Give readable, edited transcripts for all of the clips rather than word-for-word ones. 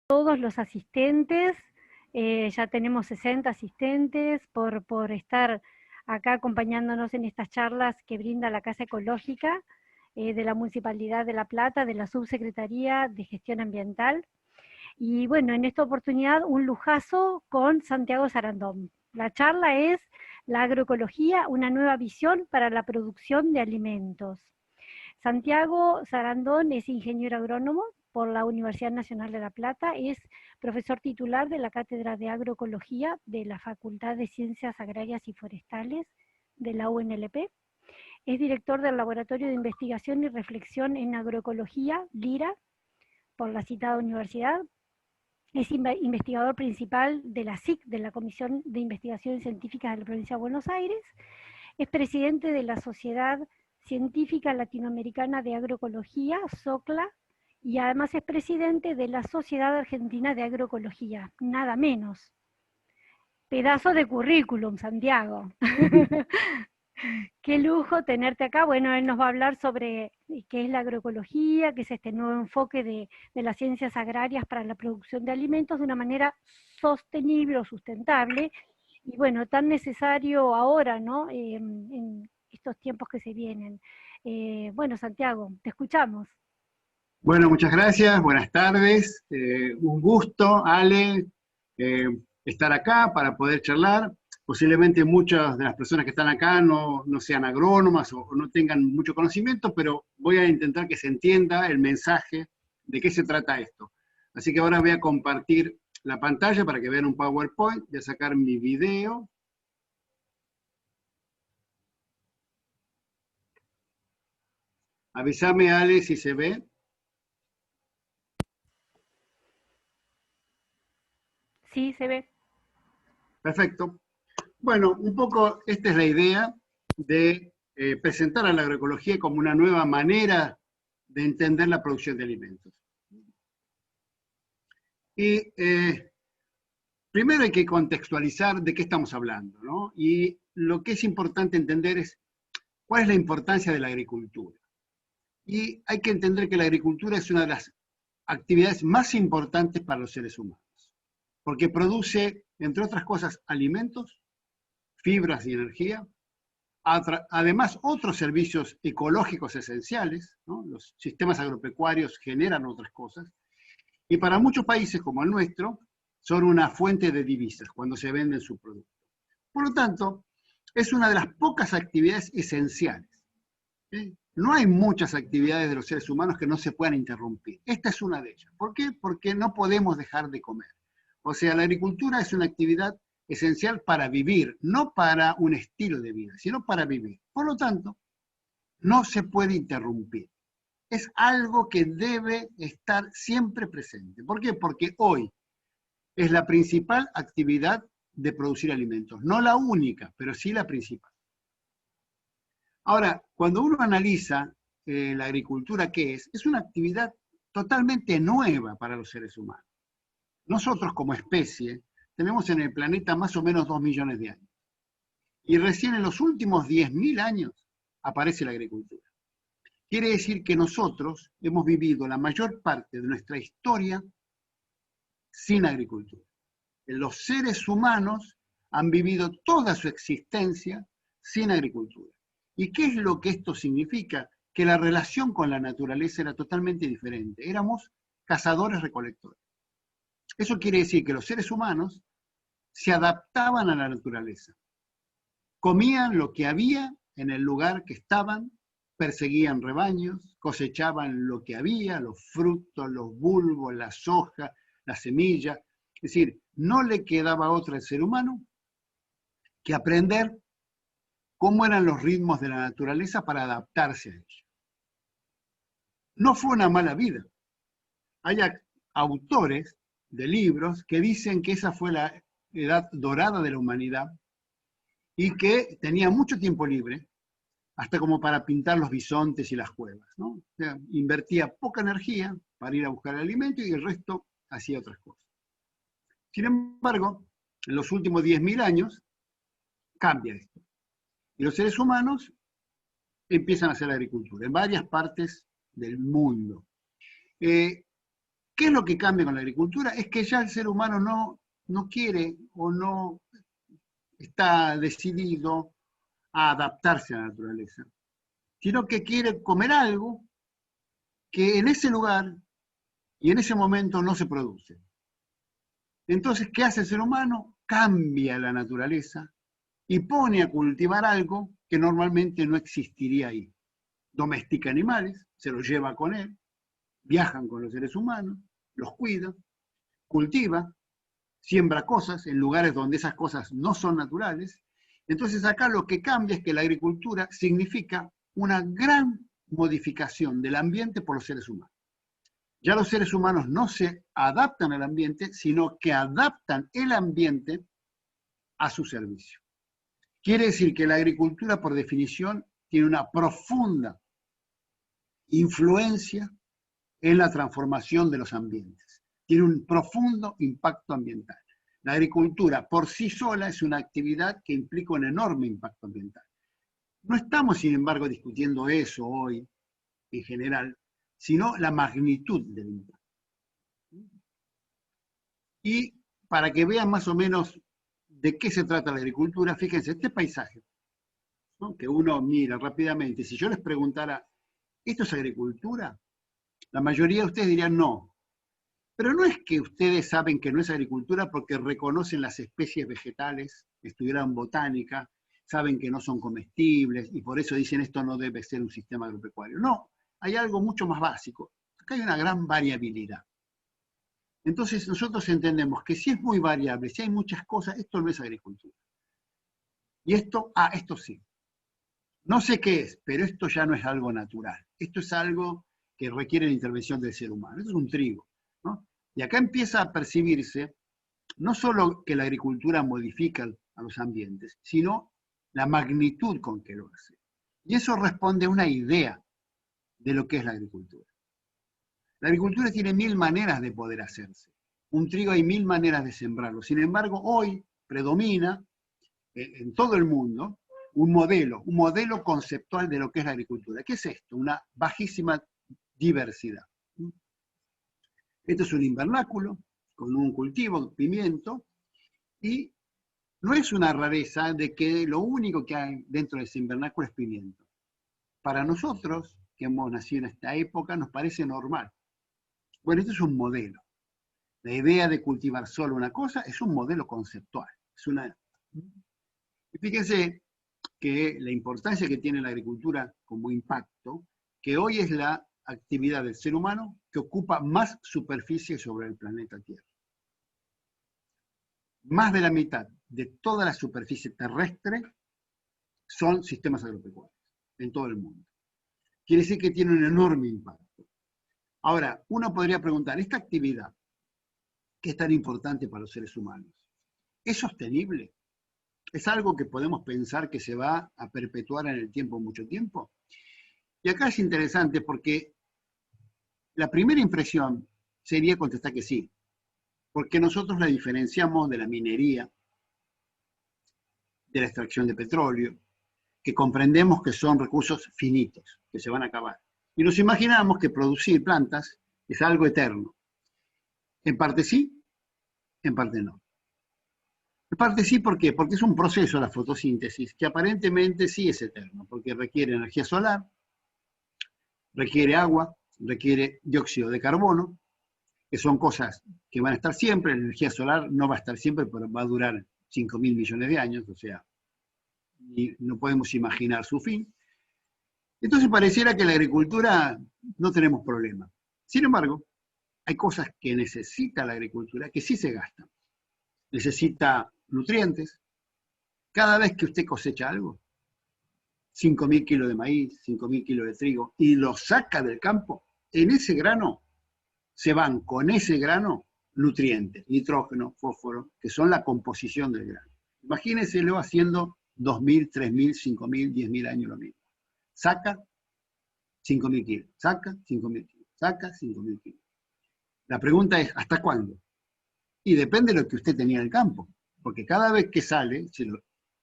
todos los asistentes, ya tenemos 60 asistentes por estar acá acompañándonos en estas charlas que brinda la Casa Ecológica de la Municipalidad de La Plata, de la Subsecretaría de Gestión Ambiental. Y bueno, en esta oportunidad un lujazo con Santiago Sarandón. La charla es La agroecología, una nueva visión para la producción de alimentos. Santiago Sarandón es ingeniero agrónomo por la Universidad Nacional de La Plata, es profesor titular de la Cátedra de Agroecología de la Facultad de Ciencias Agrarias y Forestales de la UNLP, es director del Laboratorio de Investigación y Reflexión en Agroecología, LIRA, por la citada universidad, es investigador principal de la SIC, de la Comisión de Investigaciones Científicas de la Provincia de Buenos Aires, es presidente de la Sociedad Científica Latinoamericana de Agroecología, SOCLA, y además es presidente de la Sociedad Argentina de Agroecología, nada menos. Pedazo de currículum, Santiago. Qué lujo tenerte acá. Bueno, él nos va a hablar sobre qué es la agroecología, qué es este nuevo enfoque de las ciencias agrarias para la producción de alimentos de una manera sostenible o sustentable, y bueno, tan necesario ahora, ¿no? En estos tiempos que se vienen. Bueno, Santiago, te escuchamos. Bueno, muchas gracias, buenas tardes. Un gusto, Ale, eh, estar acá para poder charlar. Posiblemente muchas de las personas que están acá no sean agrónomas o no tengan mucho conocimiento, pero voy a intentar que se entienda el mensaje de qué se trata esto. Así que ahora voy a compartir la pantalla para que vean un PowerPoint. Voy a sacar mi video. Avísame, Ale, si se ve. Sí, se ve. Perfecto. Bueno, un poco esta es la idea de presentar a la agroecología como una nueva manera de entender la producción de alimentos. Y primero hay que contextualizar de qué estamos hablando, ¿no? Y lo que es importante entender es cuál es la importancia de la agricultura. Y hay que entender que la agricultura es una de las actividades más importantes para los seres humanos, porque produce, entre otras cosas, alimentos, fibras y energía, además otros servicios ecológicos esenciales, ¿no? Los sistemas agropecuarios generan otras cosas, y para muchos países como el nuestro, son una fuente de divisas cuando se venden sus productos. Por lo tanto, es una de las pocas actividades esenciales. ¿Sí? No hay muchas actividades de los seres humanos que no se puedan interrumpir. Esta es una de ellas. ¿Por qué? Porque no podemos dejar de comer. O sea, la agricultura es una actividad esencial para vivir, no para un estilo de vida, sino para vivir. Por lo tanto, no se puede interrumpir. Es algo que debe estar siempre presente. ¿Por qué? Porque hoy es la principal actividad de producir alimentos. No la única, pero sí la principal. Ahora, cuando uno analiza la agricultura, ¿qué es? Es una actividad totalmente nueva para los seres humanos. Nosotros como especie tenemos en el planeta más o menos 2 millones de años. Y recién en los últimos 10.000 años aparece la agricultura. Quiere decir que nosotros hemos vivido la mayor parte de nuestra historia sin agricultura. Los seres humanos han vivido toda su existencia sin agricultura. ¿Y qué es lo que esto significa? Que la relación con la naturaleza era totalmente diferente. Éramos cazadores-recolectores. Eso quiere decir que los seres humanos se adaptaban a la naturaleza. Comían lo que había en el lugar que estaban, perseguían rebaños, cosechaban lo que había, los frutos, los bulbos, la soja, la semilla. Es decir, no le quedaba otra al ser humano que aprender cómo eran los ritmos de la naturaleza para adaptarse a ellos. No fue una mala vida. Hay autores de libros que dicen que esa fue la edad dorada de la humanidad y que tenía mucho tiempo libre, hasta como para pintar los bisontes y las cuevas, ¿no? O sea, invertía poca energía para ir a buscar el alimento y el resto hacía otras cosas. Sin embargo, en los últimos 10.000 años cambia esto. Y los seres humanos empiezan a hacer agricultura en varias partes del mundo. ¿Qué es lo que cambia con la agricultura? Es que ya el ser humano no quiere o no está decidido a adaptarse a la naturaleza, sino que quiere comer algo que en ese lugar y en ese momento no se produce. Entonces, ¿qué hace el ser humano? Cambia la naturaleza y pone a cultivar algo que normalmente no existiría ahí. Domestica animales, se los lleva con él, viajan con los seres humanos, los cuida, cultiva, siembra cosas en lugares donde esas cosas no son naturales. Entonces acá lo que cambia es que la agricultura significa una gran modificación del ambiente por los seres humanos. Ya los seres humanos no se adaptan al ambiente, sino que adaptan el ambiente a su servicio. Quiere decir que la agricultura, por definición, tiene una profunda influencia en la transformación de los ambientes. Tiene un profundo impacto ambiental. La agricultura por sí sola es una actividad que implica un enorme impacto ambiental. No estamos, sin embargo, discutiendo eso hoy, en general, sino la magnitud del impacto. Y para que vean más o menos de qué se trata la agricultura, fíjense, este paisaje, ¿no?, que uno mira rápidamente, si yo les preguntara, ¿esto es agricultura? La mayoría de ustedes dirían no. Pero no es que ustedes saben que no es agricultura porque reconocen las especies vegetales, estudiaron botánica, saben que no son comestibles y por eso dicen esto no debe ser un sistema agropecuario. No, hay algo mucho más básico. Acá hay una gran variabilidad. Entonces nosotros entendemos que si es muy variable, si hay muchas cosas, esto no es agricultura. Y esto, esto sí. No sé qué es, pero esto ya no es algo natural. Esto es algo que requiere la intervención del ser humano. Esto es un trigo, ¿no? Y acá empieza a percibirse no solo que la agricultura modifica a los ambientes, sino la magnitud con que lo hace. Y eso responde a una idea de lo que es la agricultura. La agricultura tiene 1000 maneras de poder hacerse. Un trigo hay 1000 maneras de sembrarlo. Sin embargo, hoy predomina en todo el mundo un modelo conceptual de lo que es la agricultura. ¿Qué es esto? Una bajísima diversidad. Esto es un invernáculo con un cultivo, pimiento, y no es una rareza de que lo único que hay dentro de ese invernáculo es pimiento. Para nosotros, que hemos nacido en esta época, nos parece normal. Bueno, esto es un modelo. La idea de cultivar solo una cosa es un modelo conceptual. Y fíjense que la importancia que tiene la agricultura como impacto, que hoy es la actividad del ser humano que ocupa más superficie sobre el planeta Tierra. Más de la mitad de toda la superficie terrestre son sistemas agropecuarios en todo el mundo. Quiere decir que tiene un enorme impacto. Ahora, uno podría preguntar, ¿esta actividad, que es tan importante para los seres humanos, es sostenible? ¿Es algo que podemos pensar que se va a perpetuar en el tiempo mucho tiempo? Y acá es interesante porque la primera impresión sería contestar que sí, porque nosotros la diferenciamos de la minería, de la extracción de petróleo, que comprendemos que son recursos finitos, que se van a acabar. Y nos imaginamos que producir plantas es algo eterno. En parte sí, en parte no. En parte sí, ¿por qué? Porque es un proceso, la fotosíntesis, que aparentemente sí es eterno, porque requiere energía solar, requiere agua, requiere dióxido de carbono, que son cosas que van a estar siempre. La energía solar no va a estar siempre, pero va a durar 5.000 millones de años, o sea, no podemos imaginar su fin. Entonces pareciera que la agricultura no tenemos problema. Sin embargo, hay cosas que necesita la agricultura que sí se gastan. Necesita nutrientes. Cada vez que usted cosecha algo, 5.000 kilos de maíz, 5.000 kilos de trigo, y lo saca del campo, en ese grano se van con ese grano nutrientes, nitrógeno, fósforo, que son la composición del grano. Imagínenselo haciendo 2.000, 3.000, 5.000, 10.000 años lo mismo. Saca 5.000 kilos, saca 5.000 kilos, saca 5.000 kilos. La pregunta es, ¿hasta cuándo? Y depende de lo que usted tenía en el campo, porque cada vez que sale,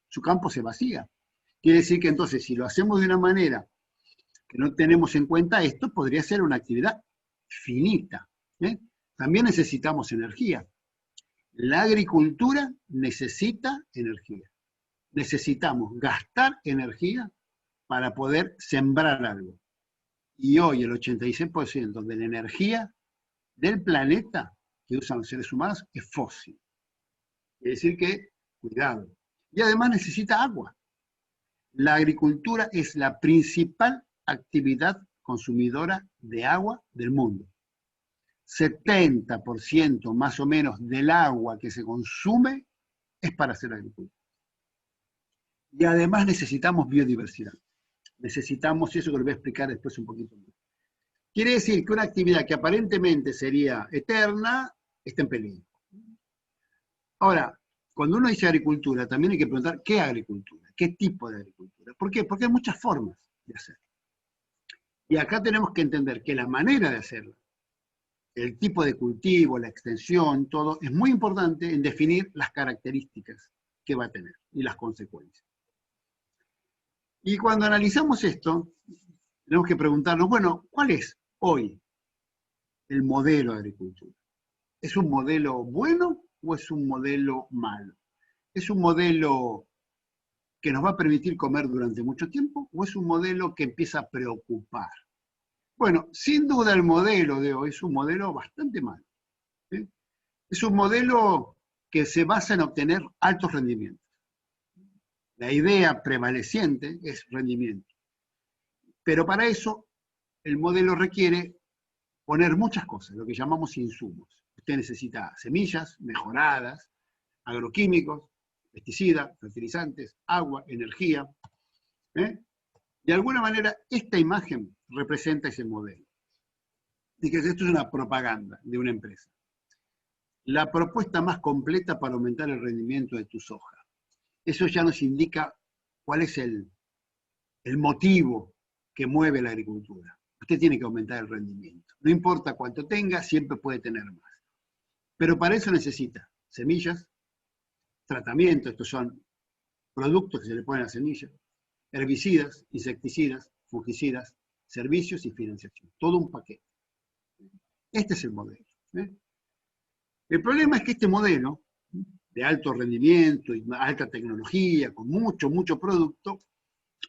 su campo se vacía. Quiere decir que entonces, si lo hacemos de una manera que no tenemos en cuenta esto, podría ser una actividad finita. también necesitamos energía. La agricultura necesita energía. Necesitamos gastar energía para poder sembrar algo. Y hoy el 86% de la energía del planeta que usan los seres humanos es fósil. Quiere decir que, cuidado. Y además necesita agua. La agricultura es la principal actividad consumidora de agua del mundo. 70% más o menos del agua que se consume es para hacer agricultura. Y además necesitamos biodiversidad. Necesitamos, y eso que lo voy a explicar después un poquito más. Quiere decir que una actividad que aparentemente sería eterna está en peligro. Ahora, cuando uno dice agricultura, también hay que preguntar qué agricultura, qué tipo de agricultura. ¿Por qué? Porque hay muchas formas de hacerlo. Y acá tenemos que entender que la manera de hacerlo, el tipo de cultivo, la extensión, todo, es muy importante en definir las características que va a tener y las consecuencias. Y cuando analizamos esto, tenemos que preguntarnos, bueno, ¿cuál es hoy el modelo de agricultura? ¿Es un modelo bueno o es un modelo malo? ¿Es un modelo que nos va a permitir comer durante mucho tiempo o es un modelo que empieza a preocupar? Bueno, sin duda el modelo de hoy es un modelo bastante malo. ¿Sí? Es un modelo que se basa en obtener altos rendimientos. La idea prevaleciente es rendimiento. Pero para eso el modelo requiere poner muchas cosas, lo que llamamos insumos. Usted necesita semillas mejoradas, agroquímicos, pesticidas, fertilizantes, agua, energía. De alguna manera, esta imagen representa ese modelo. Y que esto es una propaganda de una empresa. La propuesta más completa para aumentar el rendimiento de tu soja. Eso ya nos indica cuál es el motivo que mueve la agricultura. Usted tiene que aumentar el rendimiento. No importa cuánto tenga, siempre puede tener más. Pero para eso necesita semillas, tratamiento, estos son productos que se le ponen a las semillas, herbicidas, insecticidas, fungicidas, servicios y financiación. Todo un paquete. Este es el modelo. El problema es que este modelo de alto rendimiento y alta tecnología, con mucho producto,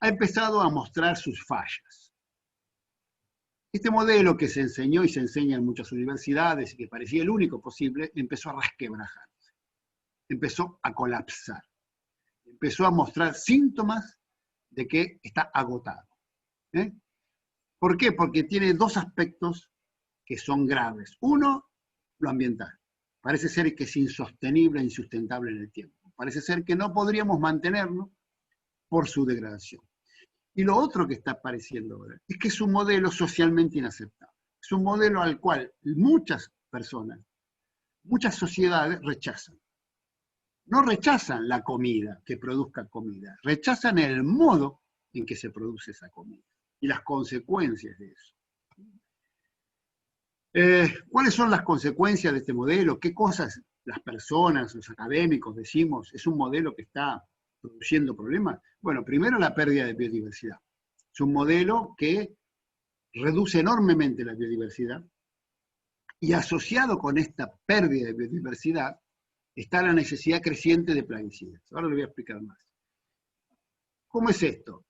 ha empezado a mostrar sus fallas. Este modelo que se enseñó y se enseña en muchas universidades y que parecía el único posible, empezó a resquebrajarse, empezó a colapsar, empezó a mostrar síntomas de que está agotado. ¿Por qué? Porque tiene dos aspectos que son graves. Uno, lo ambiental. Parece ser que es insostenible e insustentable en el tiempo. Parece ser que no podríamos mantenerlo por su degradación. Y lo otro que está apareciendo ahora es que es un modelo socialmente inaceptable. Es un modelo al cual muchas personas, muchas sociedades rechazan. No rechazan la comida, que produzca comida, rechazan el modo en que se produce esa comida y las consecuencias de eso. ¿Cuáles son las consecuencias de este modelo? ¿Qué cosas las personas, los académicos decimos, es un modelo que está produciendo problemas? Bueno, primero la pérdida de biodiversidad. Es un modelo que reduce enormemente la biodiversidad y asociado con esta pérdida de biodiversidad está la necesidad creciente de plaguicidas. Ahora le voy a explicar más. ¿Cómo es esto?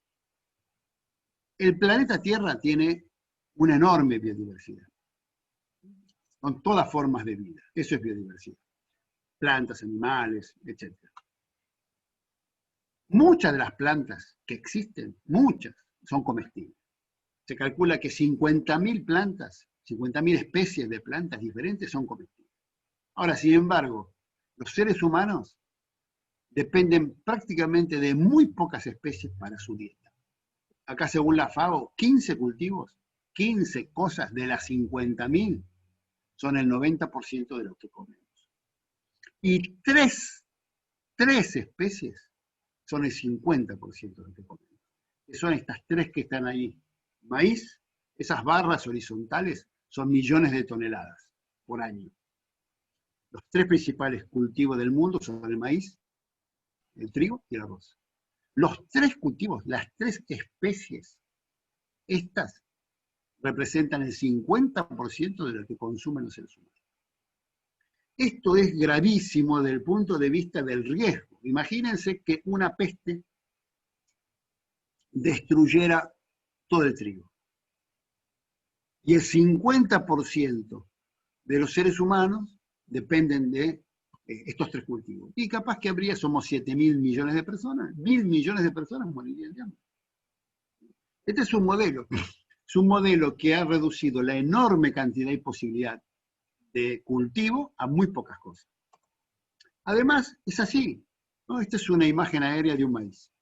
El planeta Tierra tiene una enorme biodiversidad, con todas formas de vida. Eso es biodiversidad. Plantas, animales, etc. Muchas de las plantas que existen, muchas, son comestibles. Se calcula que 50.000 plantas, 50.000 especies de plantas diferentes son comestibles. Ahora, sin embargo, los seres humanos dependen prácticamente de muy pocas especies para su dieta. Acá, según la FAO, 15 cultivos, 15 cosas de las 50.000 son el 90% de lo que comemos. Y tres especies son el 50% de lo que comemos. Que son estas tres que están ahí. Maíz, esas barras horizontales son millones de toneladas por año. Los tres principales cultivos del mundo son el maíz, el trigo y el arroz. Los tres cultivos, las tres especies, estas representan el 50% de lo que consumen los seres humanos. Esto es gravísimo desde el punto de vista del riesgo. Imagínense que una peste destruyera todo el trigo. Y el 50% de los seres humanos dependen de estos tres cultivos. Y capaz que somos 7.000 millones de personas, 1.000 millones de personas morirían de hambre. Este es un modelo que ha reducido la enorme cantidad y posibilidad de cultivo a muy pocas cosas. Además, es así, ¿no? Esta es una imagen aérea de un maíz.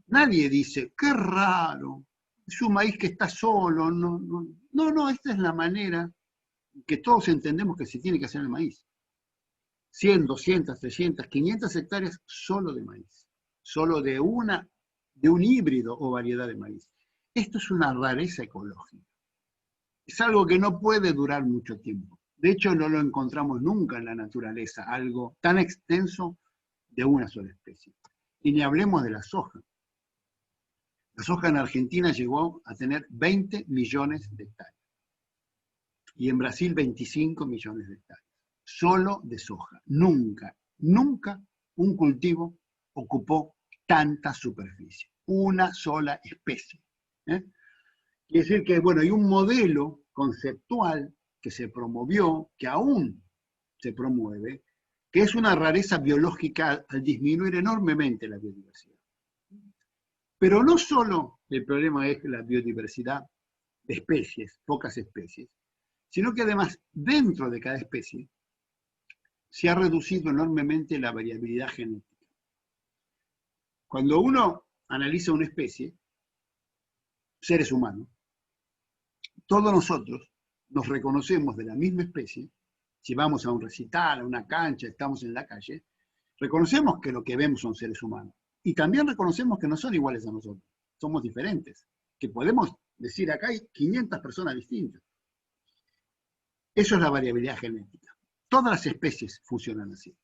Nadie dice, qué raro, es un maíz que está solo. No, esta es la manera que todos entendemos que se tiene que hacer el maíz. 100, 200, 300, 500 hectáreas solo de maíz, solo de un híbrido o variedad de maíz. Esto es una rareza ecológica. Es algo que no puede durar mucho tiempo. De hecho, no lo encontramos nunca en la naturaleza, algo tan extenso de una sola especie. Y ni hablemos de la soja. La soja en Argentina llegó a tener 20 millones de hectáreas. Y en Brasil 25 millones de hectáreas. Solo de soja. Nunca un cultivo ocupó tanta superficie. Una sola especie. Quiere decir que, bueno, hay un modelo conceptual que se promovió, que aún se promueve, que es una rareza biológica al disminuir enormemente la biodiversidad. Pero no solo el problema es la biodiversidad de especies, pocas especies, sino que además dentro de cada especie se ha reducido enormemente la variabilidad genética. Cuando uno analiza una especie, seres humanos, todos nosotros nos reconocemos de la misma especie. Si vamos a un recital, a una cancha, estamos en la calle, reconocemos que lo que vemos son seres humanos. Y también reconocemos que no son iguales a nosotros, somos diferentes, que podemos decir acá hay 500 personas distintas. Eso es la variabilidad genética. Todas las especies funcionan así.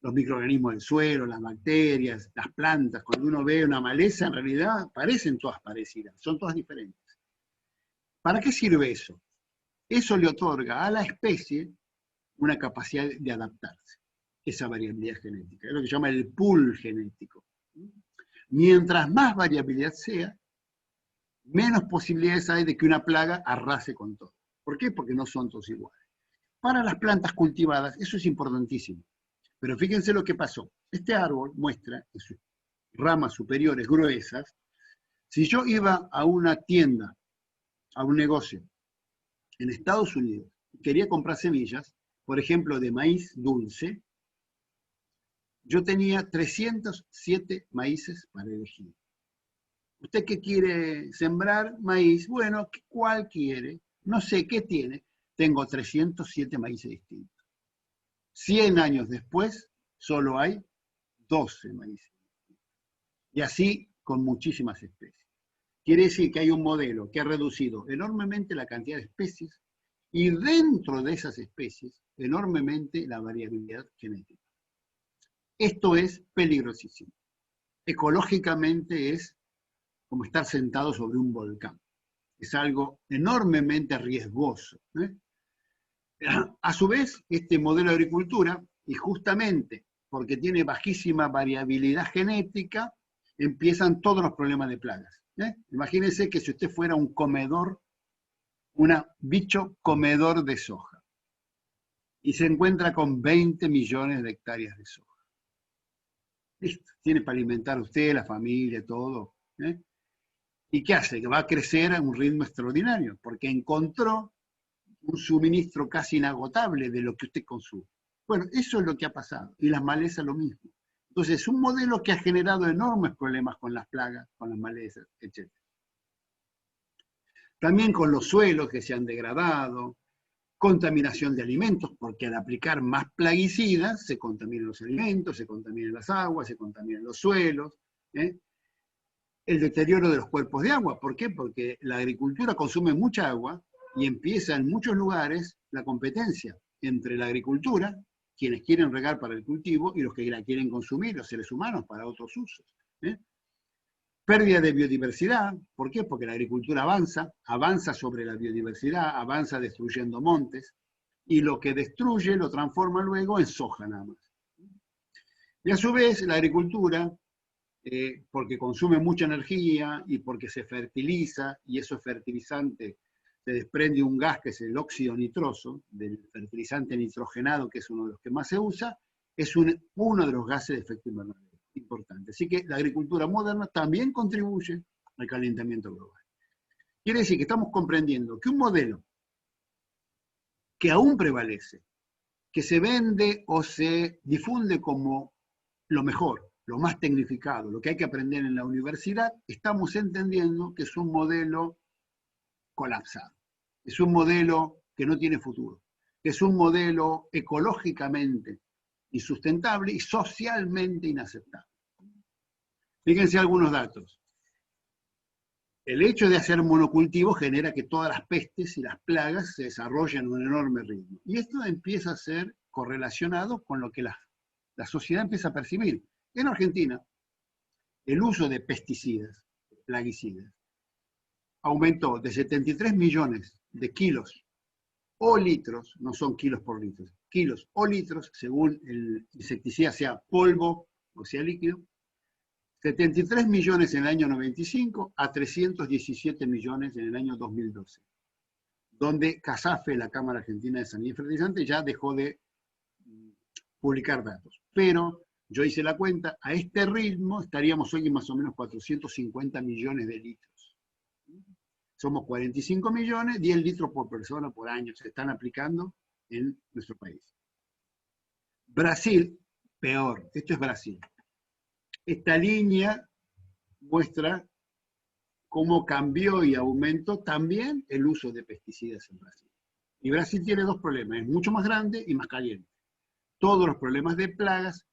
Los microorganismos del suelo, las bacterias, las plantas, cuando uno ve una maleza, en realidad parecen todas parecidas, son todas diferentes. ¿Para qué sirve eso? Eso le otorga a la especie una capacidad de adaptarse, esa variabilidad genética. Es lo que se llama el pool genético. Mientras más variabilidad sea, menos posibilidades hay de que una plaga arrase con todo. ¿Por qué? Porque no son todos iguales. Para las plantas cultivadas, eso es importantísimo. Pero fíjense lo que pasó. Este árbol muestra en sus ramas superiores gruesas, si yo iba a una tienda, a un negocio en Estados Unidos, y quería comprar semillas, por ejemplo, de maíz dulce, yo tenía 307 maíces para elegir. ¿Usted qué quiere sembrar? Maíz. Bueno, ¿cuál quiere? No sé, ¿qué tiene? Tengo 307 maíces distintos. 100 años después, solo hay 12 maíces. Y así con muchísimas especies. Quiere decir que hay un modelo que ha reducido enormemente la cantidad de especies y dentro de esas especies enormemente la variabilidad genética. Esto es peligrosísimo. Ecológicamente es como estar sentado sobre un volcán. Es algo enormemente riesgoso. A su vez, este modelo de agricultura, y justamente porque tiene bajísima variabilidad genética, empiezan todos los problemas de plagas. Imagínense que si usted fuera un comedor, un bicho comedor de soja, y se encuentra con 20 millones de hectáreas de soja. Listo, tiene para alimentar a usted, la familia, todo. ¿Y qué hace? Que va a crecer a un ritmo extraordinario, porque encontró un suministro casi inagotable de lo que usted consume. Bueno, eso es lo que ha pasado, y las malezas lo mismo. Entonces, es un modelo que ha generado enormes problemas con las plagas, con las malezas, etc. También con los suelos que se han degradado, contaminación de alimentos, porque al aplicar más plaguicidas se contaminan los alimentos, se contaminan las aguas, se contaminan los suelos. El deterioro de los cuerpos de agua, ¿por qué? Porque la agricultura consume mucha agua y empieza en muchos lugares la competencia entre la agricultura, quienes quieren regar para el cultivo, y los que la quieren consumir, los seres humanos, para otros usos. Pérdida de biodiversidad, ¿por qué? Porque la agricultura avanza sobre la biodiversidad, avanza destruyendo montes, y lo que destruye lo transforma luego en soja nada más. Y a su vez la agricultura, porque consume mucha energía y porque se fertiliza, y eso es fertilizante, se desprende un gas que es el óxido nitroso, del fertilizante nitrogenado, que es uno de los que más se usa, es uno de los gases de efecto invernadero importante. Así que la agricultura moderna también contribuye al calentamiento global. Quiere decir que estamos comprendiendo que un modelo que aún prevalece, que se vende o se difunde como lo mejor, lo más tecnificado, lo que hay que aprender en la universidad, estamos entendiendo que es un modelo colapsado, es un modelo que no tiene futuro, es un modelo ecológicamente insustentable y socialmente inaceptable. Fíjense algunos datos. El hecho de hacer monocultivo genera que todas las pestes y las plagas se desarrollen a un enorme ritmo. Y esto empieza a ser correlacionado con lo que la sociedad empieza a percibir. En Argentina, el uso de pesticidas, plaguicidas, aumentó de 73 millones de kilos o litros, no son kilos por litros, kilos o litros, según el insecticida sea polvo o sea líquido, 73 millones en el año 95 a 317 millones en el año 2012, donde CASAFE, la Cámara Argentina de Sanidad y Fertilizantes, ya dejó de publicar datos. Pero yo hice la cuenta, a este ritmo estaríamos hoy en más o menos 450 millones de litros. Somos 45 millones, 10 litros por persona por año se están aplicando en nuestro país. Brasil, peor, esto es Brasil. Esta línea muestra cómo cambió y aumentó también el uso de pesticidas en Brasil. Y Brasil tiene dos problemas, es mucho más grande y más caliente. Todos los problemas de plagas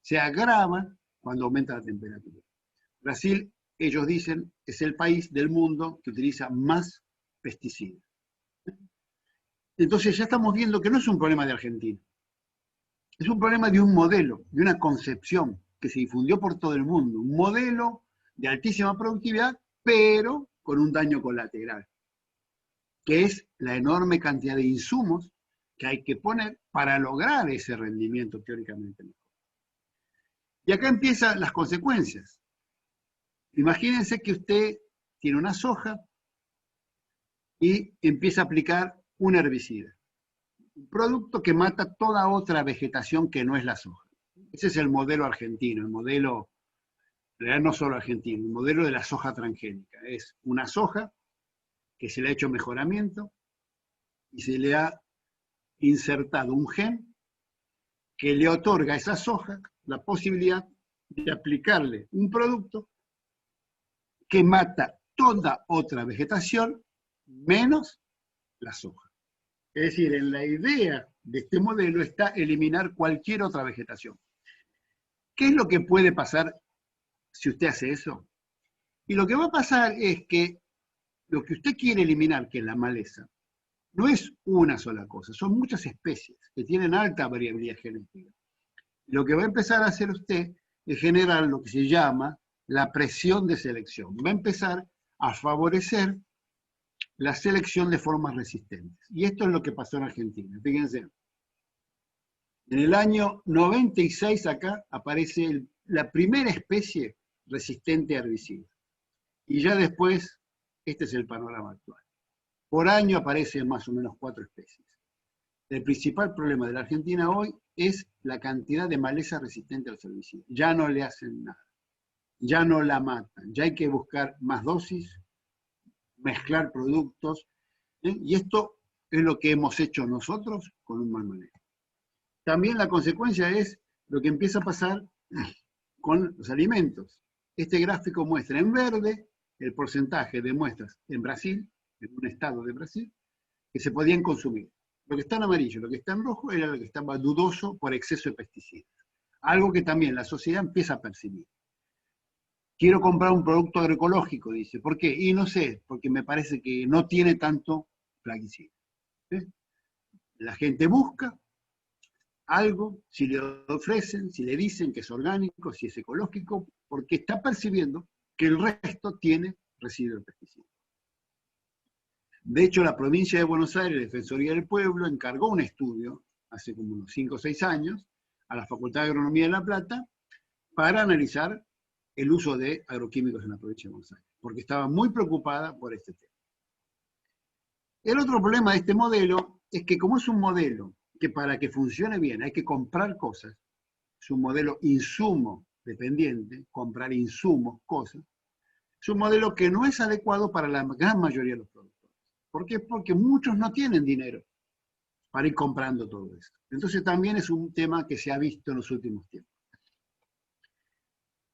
se agravan cuando aumenta la temperatura. Brasil, ellos dicen, es el país del mundo que utiliza más pesticidas. Entonces ya estamos viendo que no es un problema de Argentina, es un problema de un modelo, de una concepción que se difundió por todo el mundo, un modelo de altísima productividad, pero con un daño colateral, que es la enorme cantidad de insumos que hay que poner para lograr ese rendimiento teóricamente mejor. Y acá empiezan las consecuencias. Imagínense que usted tiene una soja y empieza a aplicar un herbicida, un producto que mata toda otra vegetación que no es la soja. Ese es el modelo argentino, el modelo, en realidad no solo argentino, el modelo de la soja transgénica. Es una soja que se le ha hecho mejoramiento y se le ha insertado un gen que le otorga a esa soja la posibilidad de aplicarle un producto que mata toda otra vegetación menos la soja. Es decir, en la idea de este modelo está eliminar cualquier otra vegetación. ¿Qué es lo que puede pasar si usted hace eso? Y lo que va a pasar es que lo que usted quiere eliminar, que es la maleza, no es una sola cosa, son muchas especies que tienen alta variabilidad genética. Lo que va a empezar a hacer usted es generar lo que se llama la presión de selección. Va a empezar a favorecer la selección de formas resistentes. Y esto es lo que pasó en Argentina. Fíjense, en el año 96 acá aparece la primera especie resistente a herbicidas. Y ya después, este es el panorama actual. Por año aparecen más o menos 4 especies. El principal problema de la Argentina hoy es la cantidad de maleza resistente a los herbicidas. Ya no le hacen nada, ya no la matan, ya hay que buscar más dosis, mezclar productos, y esto es lo que hemos hecho nosotros con un mal manejo. También la consecuencia es lo que empieza a pasar con los alimentos. Este gráfico muestra en verde el porcentaje de muestras en Brasil, en un estado de Brasil, que se podían consumir. Lo que está en amarillo, lo que está en rojo era lo que estaba dudoso por exceso de pesticidas. Algo que también la sociedad empieza a percibir. Quiero comprar un producto agroecológico, dice. ¿Por qué? Y no sé, porque me parece que no tiene tanto plaguicida. La gente busca algo, si le ofrecen, si le dicen que es orgánico, si es ecológico, porque está percibiendo que el resto tiene residuo de pesticidas. De hecho, la provincia de Buenos Aires, Defensoría del Pueblo, encargó un estudio, hace como unos 5 o 6 años, a la Facultad de Agronomía de La Plata, para analizar el uso de agroquímicos en la provincia de Buenos Aires, porque estaba muy preocupada por este tema. El otro problema de este modelo es que como es un modelo que para que funcione bien hay que comprar cosas, es un modelo insumo dependiente, comprar insumos, cosas, es un modelo que no es adecuado para la gran mayoría de los productores. ¿Por qué? Porque muchos no tienen dinero para ir comprando todo esto. Entonces también es un tema que se ha visto en los últimos tiempos.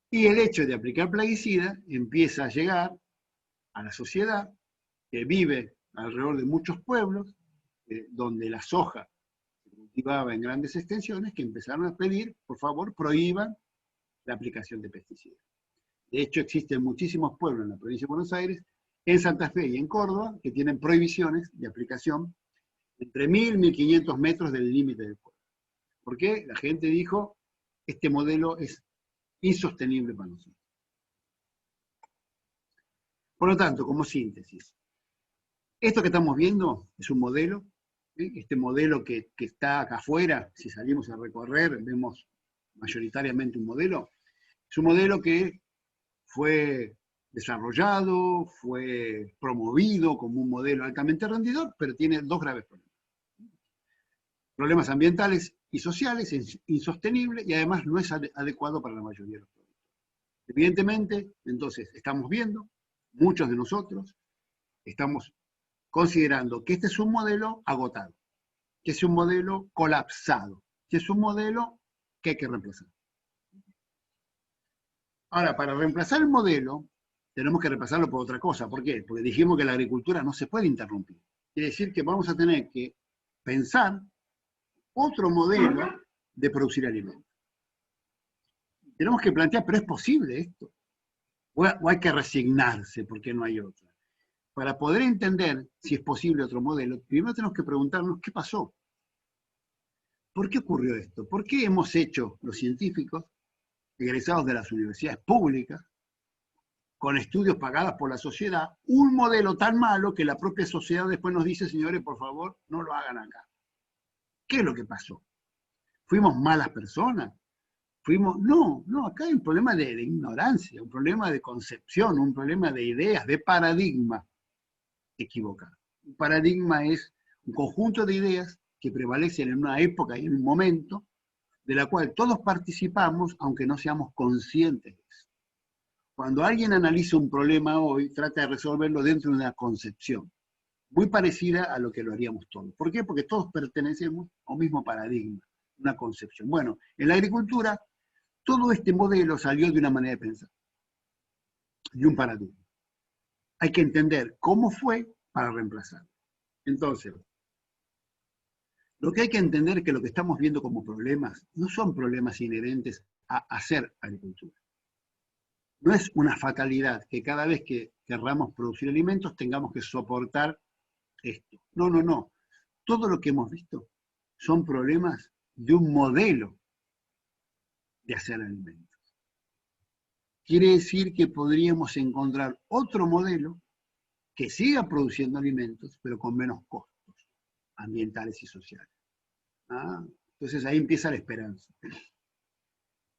Y el hecho de aplicar plaguicida empieza a llegar a la sociedad que vive alrededor de muchos pueblos, donde la soja se cultivaba en grandes extensiones, que empezaron a pedir, por favor, prohíban la aplicación de pesticidas. De hecho, existen muchísimos pueblos en la provincia de Buenos Aires, en Santa Fe y en Córdoba, que tienen prohibiciones de aplicación entre 1.000 y 1.500 metros del límite del pueblo. ¿Por qué? La gente dijo, este modelo es insostenible para nosotros. Por lo tanto, como síntesis, esto que estamos viendo es un modelo, ¿sí? Este modelo que está acá afuera, si salimos a recorrer, vemos mayoritariamente un modelo, es un modelo que fue desarrollado, fue promovido como un modelo altamente rendidor, pero tiene dos graves problemas. Problemas ambientales y sociales, es insostenible y además no es adecuado para la mayoría de los productos. Evidentemente, entonces, estamos viendo, muchos de nosotros, estamos considerando que este es un modelo agotado, que es un modelo colapsado, que es un modelo que hay que reemplazar. Ahora, para reemplazar el modelo, tenemos que reemplazarlo por otra cosa. ¿Por qué? Porque dijimos que la agricultura no se puede interrumpir. Quiere decir que vamos a tener que pensar otro modelo de producir alimentos. Tenemos que plantear, pero ¿es posible esto? ¿O hay que resignarse porque no hay otra? Para poder entender si es posible otro modelo, primero tenemos que preguntarnos qué pasó. ¿Por qué ocurrió esto? ¿Por qué hemos hecho los científicos, egresados de las universidades públicas, con estudios pagados por la sociedad, un modelo tan malo que la propia sociedad después nos dice, señores, por favor, no lo hagan acá? ¿Qué es lo que pasó? ¿Fuimos malas personas? No, acá hay un problema de ignorancia, un problema de concepción, un problema de ideas, de paradigma equivocado. Un paradigma es un conjunto de ideas que prevalecen en una época y en un momento, de la cual todos participamos, aunque no seamos conscientes de eso. Cuando alguien analiza un problema hoy, trata de resolverlo dentro de una concepción, muy parecida a lo que lo haríamos todos. ¿Por qué? Porque todos pertenecemos a un mismo paradigma, una concepción. Bueno, en la agricultura, todo este modelo salió de una manera de pensar, de un paradigma. Hay que entender cómo fue para reemplazarlo. Entonces, lo que hay que entender es que lo que estamos viendo como problemas no son problemas inherentes a hacer agricultura. No es una fatalidad que cada vez que querramos producir alimentos tengamos que soportar esto. No. Todo lo que hemos visto son problemas de un modelo de hacer alimentos. Quiere decir que podríamos encontrar otro modelo que siga produciendo alimentos, pero con menos costos ambientales y sociales. Entonces ahí empieza la esperanza.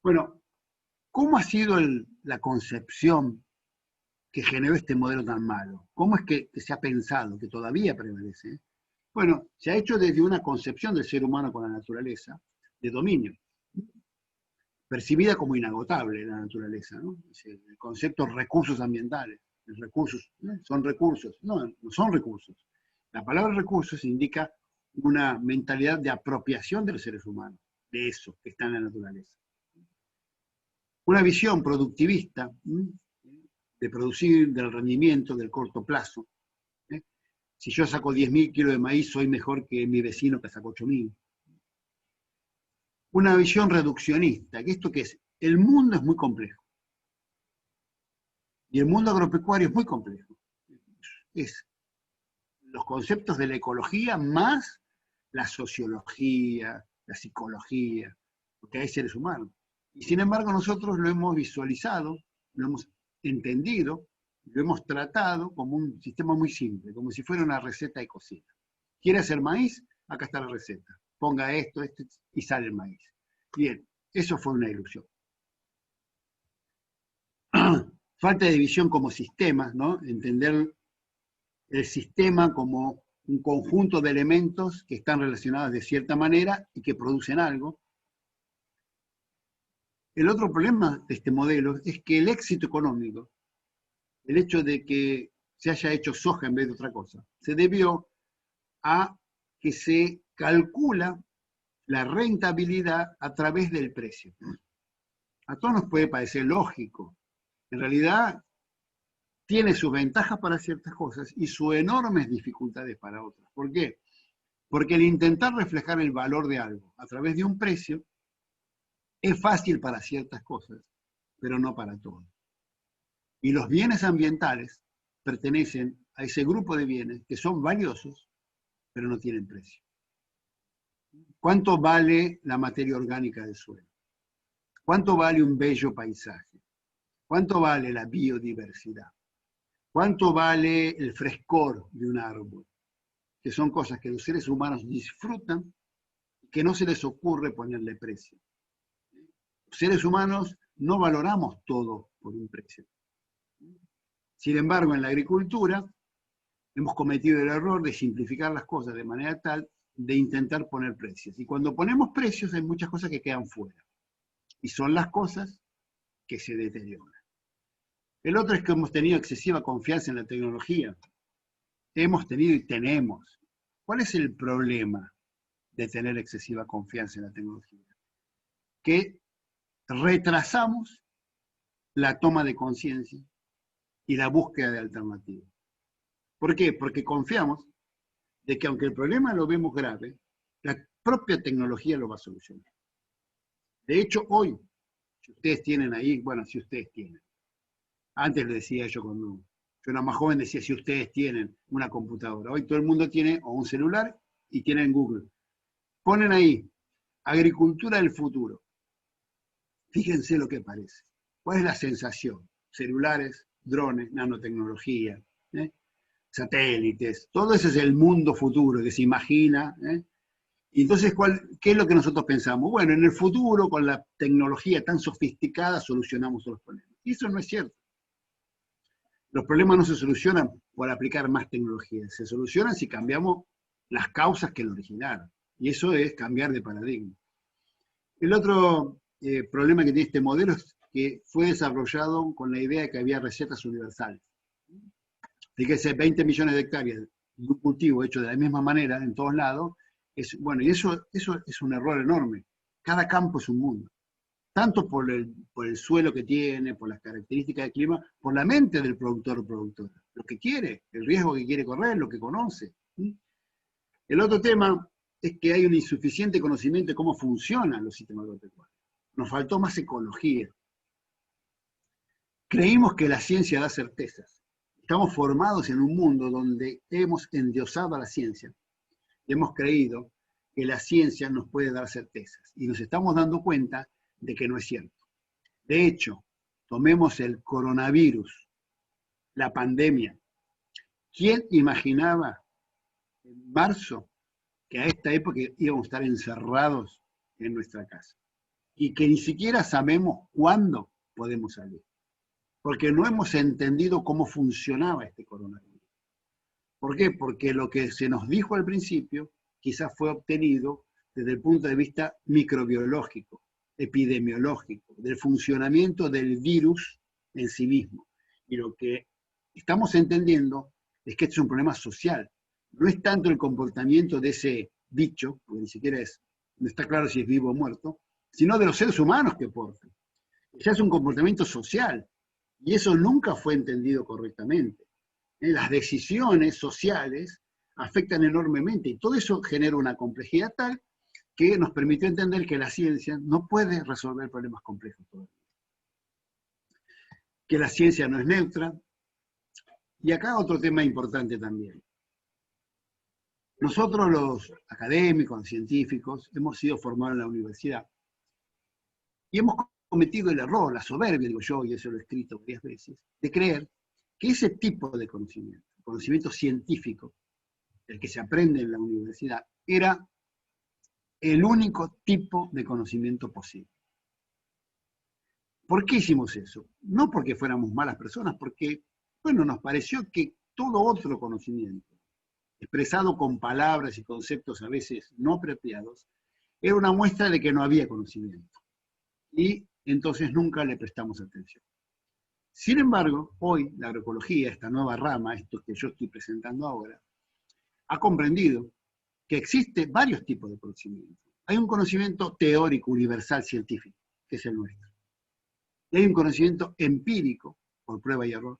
Bueno, ¿cómo ha sido la concepción que generó este modelo tan malo? ¿Cómo es que se ha pensado, que todavía prevalece? Bueno, se ha hecho desde una concepción del ser humano con la naturaleza, de dominio, percibida como inagotable la naturaleza, ¿no? El concepto de recursos ambientales, recursos, ¿no? Son recursos, no son recursos. La palabra recursos indica una mentalidad de apropiación de los seres humanos, de eso que está en la naturaleza. Una visión productivista, de producir, del rendimiento, del corto plazo. Si yo saco 10.000 kilos de maíz, soy mejor que mi vecino que sacó 8.000. Una visión reduccionista, que esto que es, el mundo es muy complejo. Y el mundo agropecuario es muy complejo. Es los conceptos de la ecología más la sociología, la psicología, porque hay seres humanos. Y sin embargo nosotros lo hemos visualizado, lo hemos entendido lo hemos tratado como un sistema muy simple, como si fuera una receta de cocina. ¿Quiere hacer maíz? Acá está la receta. Ponga esto, esto, y sale el maíz. Bien, eso fue una ilusión. Falta de visión como sistema, ¿no? Entender el sistema como un conjunto de elementos que están relacionados de cierta manera y que producen algo. El otro problema de este modelo es que el éxito económico, el hecho de que se haya hecho soja en vez de otra cosa, se debió a que se calcula la rentabilidad a través del precio. A todos nos puede parecer lógico. En realidad, tiene sus ventajas para ciertas cosas y sus enormes dificultades para otras. ¿Por qué? Porque el intentar reflejar el valor de algo a través de un precio es fácil para ciertas cosas, pero no para todo. Y los bienes ambientales pertenecen a ese grupo de bienes que son valiosos, pero no tienen precio. ¿Cuánto vale la materia orgánica del suelo? ¿Cuánto vale un bello paisaje? ¿Cuánto vale la biodiversidad? ¿Cuánto vale el frescor de un árbol? Que son cosas que los seres humanos disfrutan y que no se les ocurre ponerle precio. Los seres humanos no valoramos todo por un precio. Sin embargo, en la agricultura hemos cometido el error de simplificar las cosas de manera tal de intentar poner precios. Y cuando ponemos precios hay muchas cosas que quedan fuera. Y son las cosas que se deterioran. El otro es que hemos tenido excesiva confianza en la tecnología. Hemos tenido y tenemos. ¿Cuál es el problema de tener excesiva confianza en la tecnología? Que retrasamos la toma de conciencia y la búsqueda de alternativas. ¿Por qué? Porque confiamos de que aunque el problema lo vemos grave, la propia tecnología lo va a solucionar. De hecho, hoy, si ustedes tienen ahí, bueno, si ustedes tienen, antes le decía yo cuando yo era más joven, decía si ustedes tienen una computadora. Hoy todo el mundo tiene o un celular y tienen Google. Ponen ahí, agricultura del futuro. Fíjense lo que parece. ¿Cuál es la sensación? Celulares, drones, nanotecnología, satélites, todo eso es el mundo futuro que se imagina. Y entonces, ¿qué es lo que nosotros pensamos? Bueno, en el futuro, con la tecnología tan sofisticada, solucionamos los problemas. Y eso no es cierto. Los problemas no se solucionan por aplicar más tecnología, se solucionan si cambiamos las causas que lo originaron. Y eso es cambiar de paradigma. El otro problema que tiene este modelo es que fue desarrollado con la idea de que había recetas universales. Fíjese, 20 millones de hectáreas de un cultivo hecho de la misma manera en todos lados, bueno, y eso es un error enorme. Cada campo es un mundo. Tanto por el suelo que tiene, por las características del clima, por la mente del productor o productora. Lo que quiere, el riesgo que quiere correr, lo que conoce. El otro tema es que hay un insuficiente conocimiento de cómo funcionan los sistemas agropecuarios. Nos faltó más ecología. Creímos que la ciencia da certezas. Estamos formados en un mundo donde hemos endiosado a la ciencia. Y hemos creído que la ciencia nos puede dar certezas. Y nos estamos dando cuenta de que no es cierto. De hecho, tomemos el coronavirus, la pandemia. ¿Quién imaginaba en marzo que a esta época íbamos a estar encerrados en nuestra casa? Y que ni siquiera sabemos cuándo podemos salir. Porque no hemos entendido cómo funcionaba este coronavirus. ¿Por qué? Porque lo que se nos dijo al principio quizás fue obtenido desde el punto de vista microbiológico, epidemiológico, del funcionamiento del virus en sí mismo. Y lo que estamos entendiendo es que este es un problema social. No es tanto el comportamiento de ese bicho, porque ni siquiera no está claro si es vivo o muerto, sino de los seres humanos que portan. Ya es un comportamiento social, y eso nunca fue entendido correctamente. Las decisiones sociales afectan enormemente, y todo eso genera una complejidad tal que nos permitió entender que la ciencia no puede resolver problemas complejos todavía. Que la ciencia no es neutra. Y acá otro tema importante también. Nosotros los académicos, los científicos, hemos sido formados en la universidad. Y hemos cometido el error, la soberbia, digo yo, y eso lo he escrito varias veces, de creer que ese tipo de conocimiento científico, el que se aprende en la universidad, era el único tipo de conocimiento posible. ¿Por qué hicimos eso? No porque fuéramos malas personas, porque, bueno, nos pareció que todo otro conocimiento, expresado con palabras y conceptos a veces no apropiados, era una muestra de que no había conocimiento. Y entonces nunca le prestamos atención. Sin embargo, hoy la agroecología, esta nueva rama, esto que yo estoy presentando ahora, ha comprendido que existen varios tipos de conocimiento. Hay un conocimiento teórico, universal, científico, que es el nuestro. Y hay un conocimiento empírico, por prueba y error,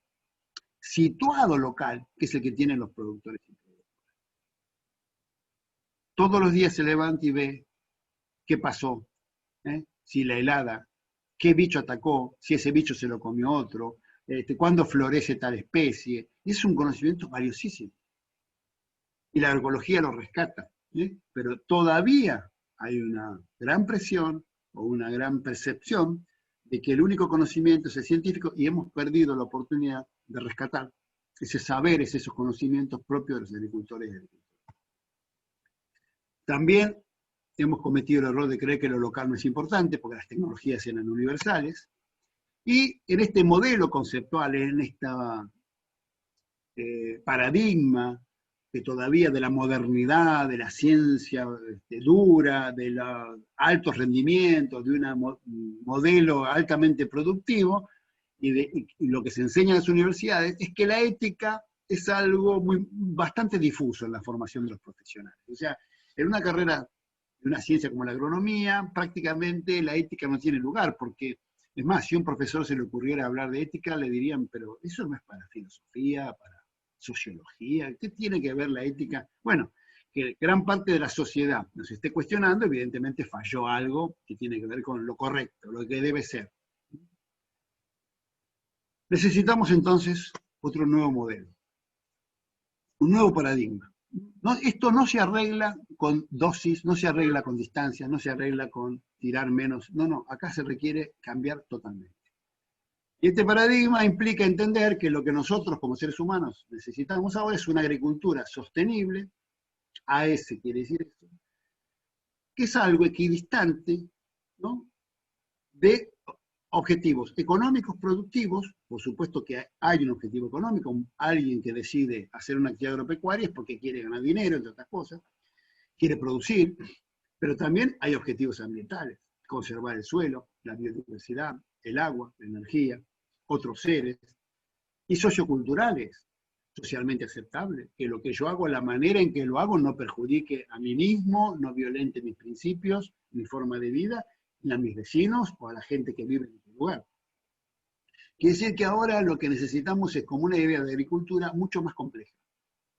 situado local, que es el que tienen los productores y productoras. Todos los días se levanta y ve qué pasó, si la helada, qué bicho atacó, si ese bicho se lo comió otro, cuándo florece tal especie. Es un conocimiento valiosísimo. Y la agroecología lo rescata, pero todavía hay una gran presión o una gran percepción de que el único conocimiento es el científico y hemos perdido la oportunidad de rescatar ese saberes, esos conocimientos propios de los agricultores y agricultoras. También hemos cometido el error de creer que lo local no es importante porque las tecnologías eran universales y en este modelo conceptual, en este paradigma que todavía de la modernidad, de la ciencia dura, de los altos rendimientos, de un modelo altamente productivo, y lo que se enseña en las universidades es que la ética es algo bastante difuso en la formación de los profesionales. O sea, en una carrera de una ciencia como la agronomía, prácticamente la ética no tiene lugar, porque, es más, si a un profesor se le ocurriera hablar de ética, le dirían, pero eso no es para filosofía, para sociología, ¿qué tiene que ver la ética? Bueno, que gran parte de la sociedad nos esté cuestionando, evidentemente falló algo que tiene que ver con lo correcto, lo que debe ser. Necesitamos entonces otro nuevo modelo, un nuevo paradigma. Esto no se arregla con dosis, no se arregla con distancia, no se arregla con tirar menos, no, acá se requiere cambiar totalmente. Y este paradigma implica entender que lo que nosotros como seres humanos necesitamos ahora es una agricultura sostenible, AS quiere decir esto, que es algo equidistante, ¿no?, de objetivos económicos productivos. Por supuesto que hay un objetivo económico, alguien que decide hacer una actividad agropecuaria es porque quiere ganar dinero, entre otras cosas, quiere producir, pero también hay objetivos ambientales, conservar el suelo, la biodiversidad, el agua, la energía, otros seres, y socioculturales, socialmente aceptables, que lo que yo hago, la manera en que lo hago, no perjudique a mí mismo, no violente mis principios, mi forma de vida, ni a mis vecinos o a la gente que vive en este lugar. Quiere decir que ahora lo que necesitamos es como una idea de agricultura mucho más compleja.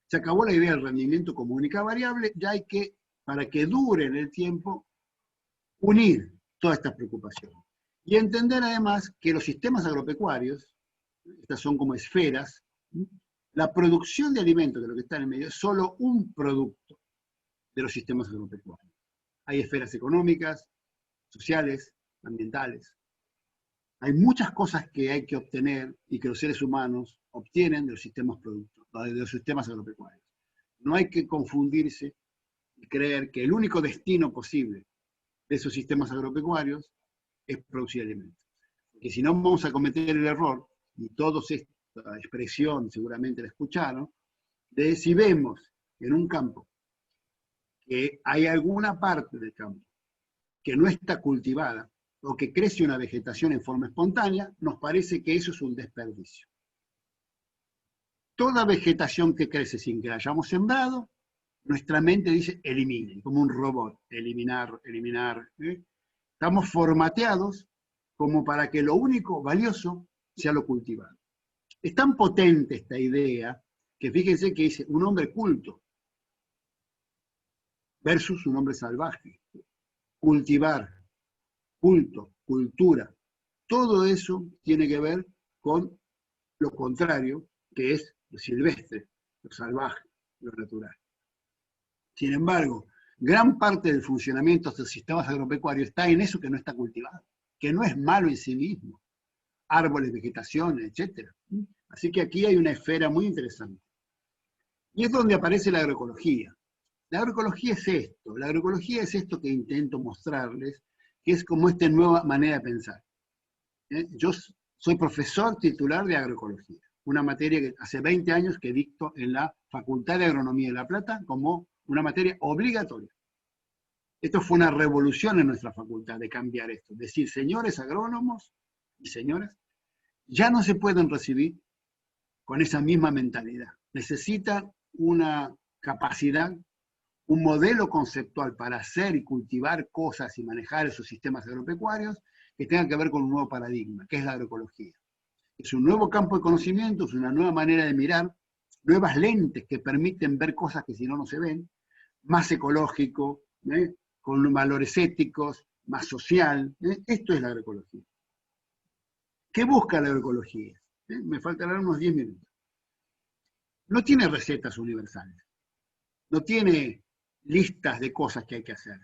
Se acabó la idea del rendimiento como única variable, ya hay que, para que dure en el tiempo, unir todas estas preocupaciones. Y entender además que los sistemas agropecuarios, estas son como esferas, la producción de alimentos, de lo que está en el medio, es solo un producto de los sistemas agropecuarios. Hay esferas económicas, sociales, ambientales. Hay muchas cosas que hay que obtener y que los seres humanos obtienen de los sistemas de los sistemas agropecuarios. No hay que confundirse y creer que el único destino posible de esos sistemas agropecuarios es producir alimentos. Porque si no vamos a cometer el error, y todos esta expresión seguramente la escucharon, de si vemos en un campo que hay alguna parte del campo que no está cultivada o que crece una vegetación en forma espontánea, nos parece que eso es un desperdicio. Toda vegetación que crece sin que la hayamos sembrado, nuestra mente dice elimine, como un robot, eliminar, eliminar. Estamos formateados como para que lo único valioso sea lo cultivado. Es tan potente esta idea que fíjense que dice un hombre culto versus un hombre salvaje. Cultivar, culto, cultura, todo eso tiene que ver con lo contrario, que es lo silvestre, lo salvaje, lo natural. Sin embargo, gran parte del funcionamiento de los sistemas agropecuarios está en eso que no está cultivado, que no es malo en sí mismo. árboles, vegetación, etc. Así que aquí hay una esfera muy interesante. Y es donde aparece la agroecología. La agroecología es esto. La agroecología es esto que intento mostrarles, que es como esta nueva manera de pensar. Yo soy profesor titular de agroecología, una materia que hace 20 años que dicto en la Facultad de Agronomía de La Plata como una materia obligatoria. Esto fue una revolución en nuestra facultad de cambiar esto. Decir, señores agrónomos y señoras, ya no se pueden recibir con esa misma mentalidad. Necesitan una capacidad, un modelo conceptual para hacer y cultivar cosas y manejar esos sistemas agropecuarios que tengan que ver con un nuevo paradigma, que es la agroecología. Es un nuevo campo de conocimiento, es una nueva manera de mirar, nuevas lentes que permiten ver cosas que si no, no se ven, más ecológico, con valores éticos, más social. Esto es la agroecología. ¿Qué busca la agroecología? Me faltarán unos 10 minutos. No tiene recetas universales, no tiene listas de cosas que hay que hacer,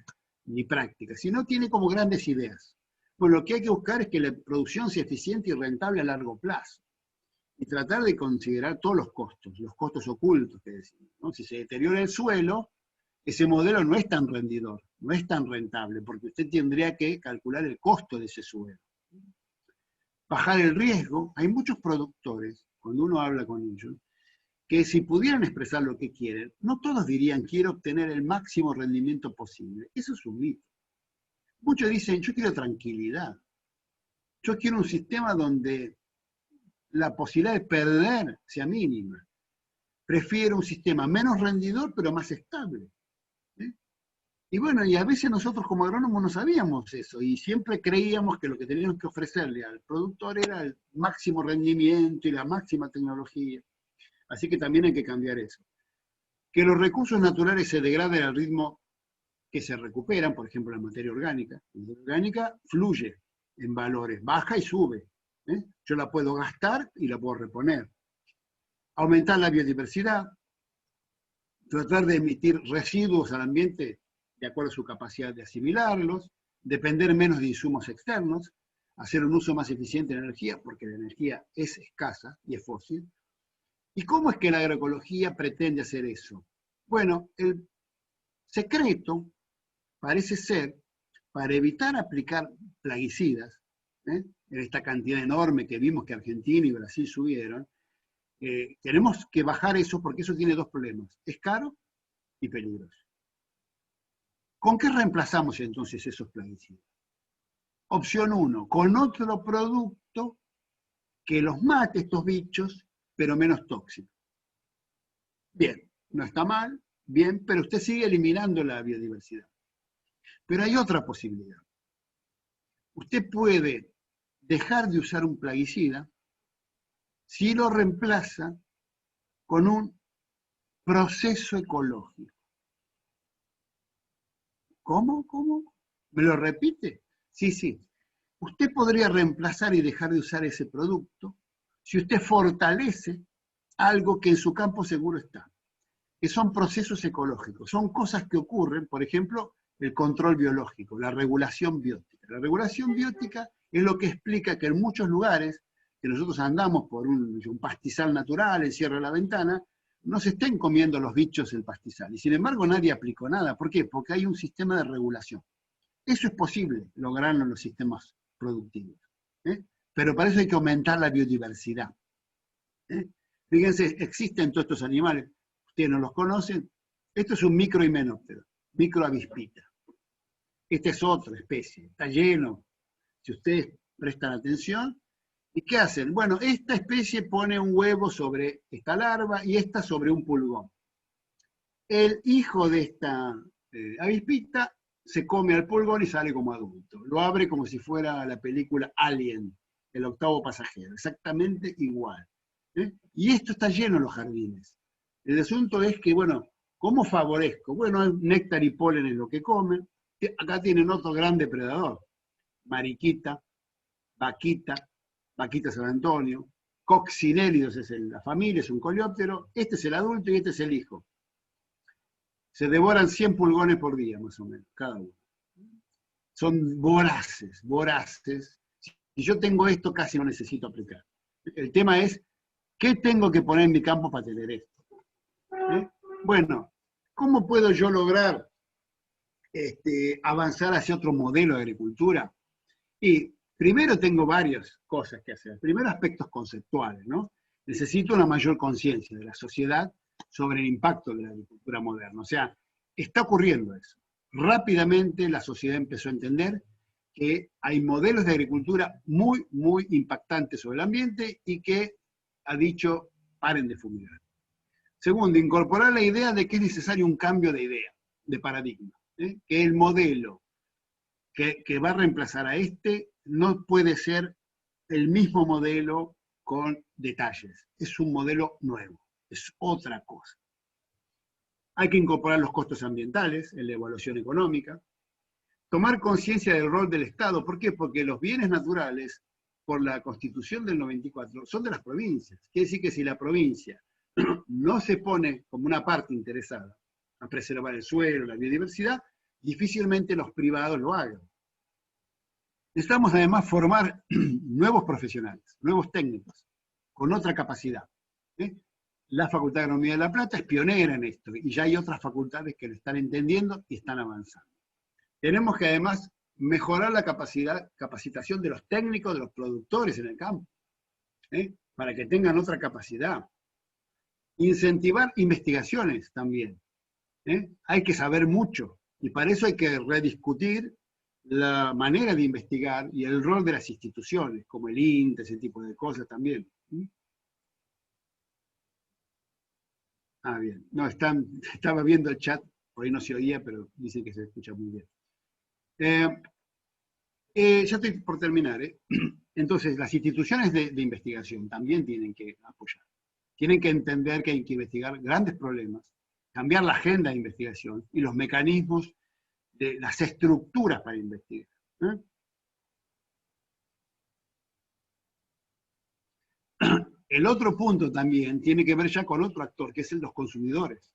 ni prácticas, sino tiene como grandes ideas. Pues lo que hay que buscar es que la producción sea eficiente y rentable a largo plazo. Y tratar de considerar todos los costos ocultos que decimos, ¿no? Si se deteriora el suelo, ese modelo no es tan rendidor, no es tan rentable, porque usted tendría que calcular el costo de ese suelo. Bajar el riesgo. Hay muchos productores, cuando uno habla con ellos, que si pudieran expresar lo que quieren, no todos dirían quiero obtener el máximo rendimiento posible. Eso es un mito. Muchos dicen yo quiero tranquilidad. Yo quiero un sistema donde la posibilidad de perder sea mínima. Prefiero un sistema menos rendidor pero más estable. Y bueno, y a veces nosotros como agrónomos no sabíamos eso y siempre creíamos que lo que teníamos que ofrecerle al productor era el máximo rendimiento y la máxima tecnología. Así que también hay que cambiar eso. Que los recursos naturales se degraden al ritmo que se recuperan, por ejemplo, la materia orgánica. La materia orgánica fluye en valores, baja y sube. Yo la puedo gastar y la puedo reponer. Aumentar la biodiversidad, tratar de emitir residuos al ambiente de acuerdo a su capacidad de asimilarlos, depender menos de insumos externos, hacer un uso más eficiente de la energía, porque la energía es escasa y es fósil. ¿Y cómo es que la agroecología pretende hacer eso? Bueno, el secreto parece ser, para evitar aplicar plaguicidas, en esta cantidad enorme que vimos que Argentina y Brasil subieron, tenemos que bajar eso porque eso tiene dos problemas. Es caro y peligroso. ¿Con qué reemplazamos entonces esos plaguicidas? Opción 1, con otro producto que los mate estos bichos, pero menos tóxico. Bien, no está mal, bien, pero usted sigue eliminando la biodiversidad. Pero hay otra posibilidad. Usted puede dejar de usar un plaguicida si lo reemplaza con un proceso ecológico. ¿Cómo? ¿Cómo? ¿Me lo repite? Sí, sí. Usted podría reemplazar y dejar de usar ese producto si usted fortalece algo que en su campo seguro está, que son procesos ecológicos, son cosas que ocurren, por ejemplo, el control biológico, la regulación biótica. La regulación biótica es lo que explica que en muchos lugares, que nosotros andamos por un pastizal natural, encierra la ventana, no se estén comiendo los bichos el pastizal. Y sin embargo nadie aplicó nada. ¿Por qué? Porque hay un sistema de regulación. Eso es posible lograrlo en los sistemas productivos. Pero para eso hay que aumentar la biodiversidad. Fíjense, existen todos estos animales, ustedes no los conocen. Esto es un microhimenóptero, microavispita. Esta es otra especie, está lleno, si ustedes prestan atención. ¿Y qué hacen? Bueno, esta especie pone un huevo sobre esta larva y esta sobre un pulgón. El hijo de esta avispita se come al pulgón y sale como adulto. Lo abre como si fuera la película Alien, el octavo pasajero, exactamente igual. Y esto está lleno en los jardines. El asunto es que, bueno, ¿cómo favorezco? Bueno, néctar y polen es lo que comen. Acá tienen otro gran depredador, mariquita, vaquita San Antonio, coccinelidos es la familia, es un coleóptero, este es el adulto y este es el hijo. Se devoran 100 pulgones por día, más o menos, cada uno. Son voraces, voraces. Si yo tengo esto, casi no necesito aplicar. El tema es, ¿qué tengo que poner en mi campo para tener esto? Bueno, ¿cómo puedo yo lograr avanzar hacia otro modelo de agricultura? Y primero tengo varias cosas que hacer. Primero, aspectos conceptuales, ¿no? Necesito una mayor conciencia de la sociedad sobre el impacto de la agricultura moderna. O sea, está ocurriendo eso. Rápidamente la sociedad empezó a entender que hay modelos de agricultura muy, muy impactantes sobre el ambiente y que ha dicho, paren de fumigar. Segundo, incorporar la idea de que es necesario un cambio de idea, de paradigma, que el modelo que va a reemplazar a este no puede ser el mismo modelo con detalles. Es un modelo nuevo, es otra cosa. Hay que incorporar los costos ambientales en la evaluación económica, tomar conciencia del rol del Estado. ¿Por qué? Porque los bienes naturales, por la Constitución del 94, son de las provincias. Quiere decir que si la provincia no se pone como una parte interesada a preservar el suelo, la biodiversidad, difícilmente los privados lo hagan. Necesitamos además formar nuevos profesionales, nuevos técnicos, con otra capacidad. La Facultad de Agronomía de La Plata es pionera en esto, y ya hay otras facultades que lo están entendiendo y están avanzando. Tenemos que además mejorar la capacitación de los técnicos, de los productores en el campo, para que tengan otra capacidad. Incentivar investigaciones también. Hay que saber mucho, y para eso hay que rediscutir la manera de investigar y el rol de las instituciones, como el INTE, ese tipo de cosas también. Ah, bien. No, estaba viendo el chat, por ahí no se oía, pero dicen que se escucha muy bien. Ya estoy por terminar. Entonces, las instituciones de investigación también tienen que apoyar. Tienen que entender que hay que investigar grandes problemas, cambiar la agenda de investigación y los mecanismos de las estructuras para investigar. El otro punto también tiene que ver ya con otro actor, que es el de los consumidores.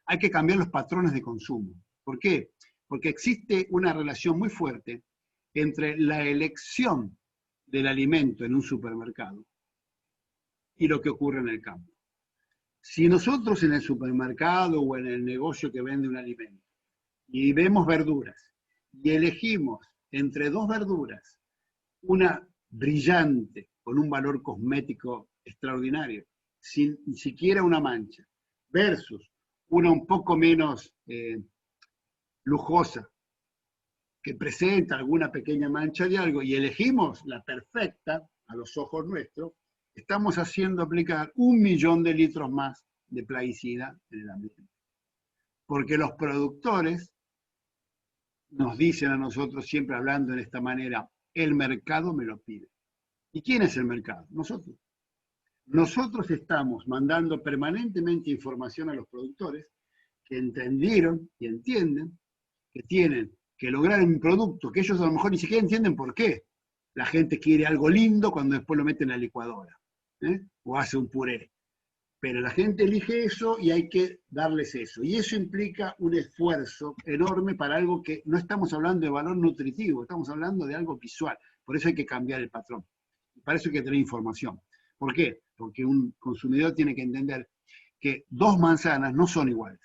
Hay que cambiar los patrones de consumo. ¿Por qué? Porque existe una relación muy fuerte entre la elección del alimento en un supermercado y lo que ocurre en el campo. Si nosotros en el supermercado o en el negocio que vende un alimento y vemos verduras y elegimos entre dos verduras, una brillante con un valor cosmético extraordinario, sin ni siquiera una mancha, versus una un poco menos lujosa, que presenta alguna pequeña mancha de algo, y elegimos la perfecta a los ojos nuestros, estamos haciendo aplicar 1 millón de litros más de plaguicida en el ambiente. Porque los productores nos dicen a nosotros, siempre hablando de esta manera, el mercado me lo pide. ¿Y quién es el mercado? Nosotros. Nosotros estamos mandando permanentemente información a los productores que entendieron y entienden que tienen que lograr un producto que ellos a lo mejor ni siquiera entienden por qué. La gente quiere algo lindo cuando después lo mete en la licuadora, o hace un puré. Pero la gente elige eso y hay que darles eso. Y eso implica un esfuerzo enorme para algo que no estamos hablando de valor nutritivo, estamos hablando de algo visual. Por eso hay que cambiar el patrón. Para eso hay que tener información. ¿Por qué? Porque un consumidor tiene que entender que 2 manzanas no son iguales,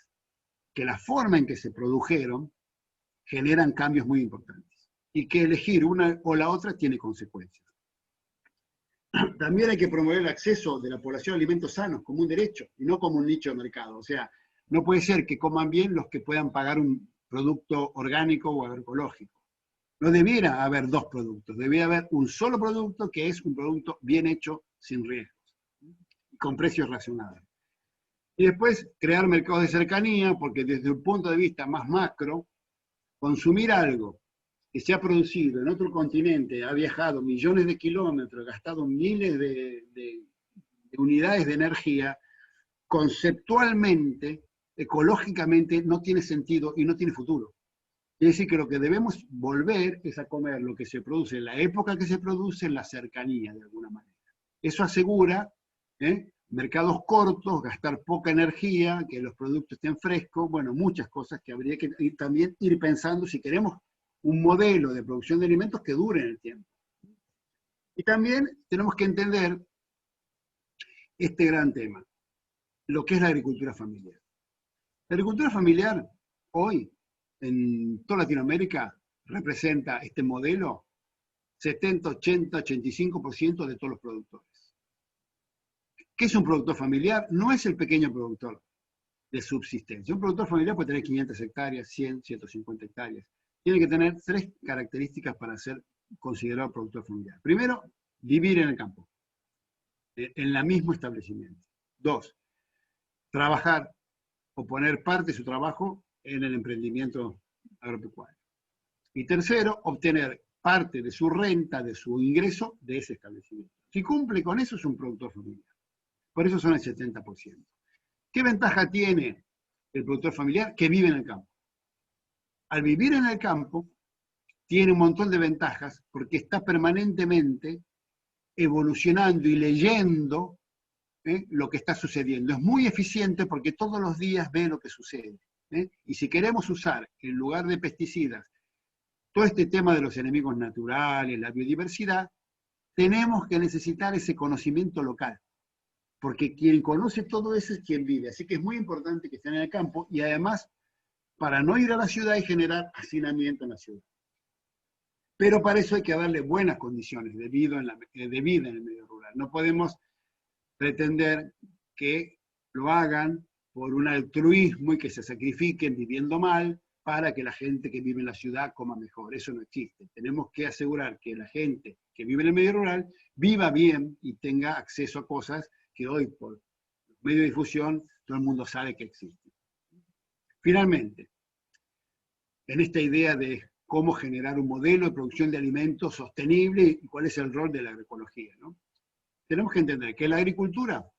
que la forma en que se produjeron generan cambios muy importantes y que elegir una o la otra tiene consecuencias. También hay que promover el acceso de la población a alimentos sanos como un derecho y no como un nicho de mercado. O sea, no puede ser que coman bien los que puedan pagar un producto orgánico o agroecológico. No debiera haber 2 productos, debiera haber un solo producto que es un producto bien hecho, sin riesgos, con precios razonables. Y después crear mercados de cercanía, porque desde un punto de vista más macro, consumir algo que se ha producido en otro continente, ha viajado millones de kilómetros, gastado miles de unidades de energía, conceptualmente, ecológicamente, no tiene sentido y no tiene futuro. Es decir, que lo que debemos volver es a comer lo que se produce en la época que se produce, en la cercanía, de alguna manera. Eso asegura mercados cortos, gastar poca energía, que los productos estén frescos, bueno, muchas cosas que habría que también ir pensando si queremos un modelo de producción de alimentos que dure en el tiempo. Y también tenemos que entender este gran tema, lo que es la agricultura familiar. La agricultura familiar hoy, en toda Latinoamérica, representa este modelo 70, 80, 85% de todos los productores. ¿Qué es un productor familiar? No es el pequeño productor de subsistencia. Un productor familiar puede tener 500 hectáreas, 100, 150 hectáreas. Tiene que tener 3 características para ser considerado productor familiar. Primero, vivir en el campo, en el mismo establecimiento. 2, trabajar o poner parte de su trabajo en el emprendimiento agropecuario. Y tercero, obtener parte de su renta, de su ingreso, de ese establecimiento. Si cumple con eso, es un productor familiar. Por eso son el 70%. ¿Qué ventaja tiene el productor familiar? Que vive en el campo. Al vivir en el campo, tiene un montón de ventajas porque está permanentemente evolucionando y leyendo lo que está sucediendo. Es muy eficiente porque todos los días ve lo que sucede. Y si queremos usar, en lugar de pesticidas, todo este tema de los enemigos naturales, la biodiversidad, tenemos que necesitar ese conocimiento local. Porque quien conoce todo eso es quien vive. Así que es muy importante que estén en el campo y además, para no ir a la ciudad y generar hacinamiento en la ciudad. Pero para eso hay que darle buenas condiciones de vida en el medio rural. No podemos pretender que lo hagan por un altruismo y que se sacrifiquen viviendo mal para que la gente que vive en la ciudad coma mejor. Eso no existe. Tenemos que asegurar que la gente que vive en el medio rural viva bien y tenga acceso a cosas que hoy por medio de difusión todo el mundo sabe que existen. Finalmente, en esta idea de cómo generar un modelo de producción de alimentos sostenible y cuál es el rol de la agroecología, ¿no? Tenemos que entender que la agricultura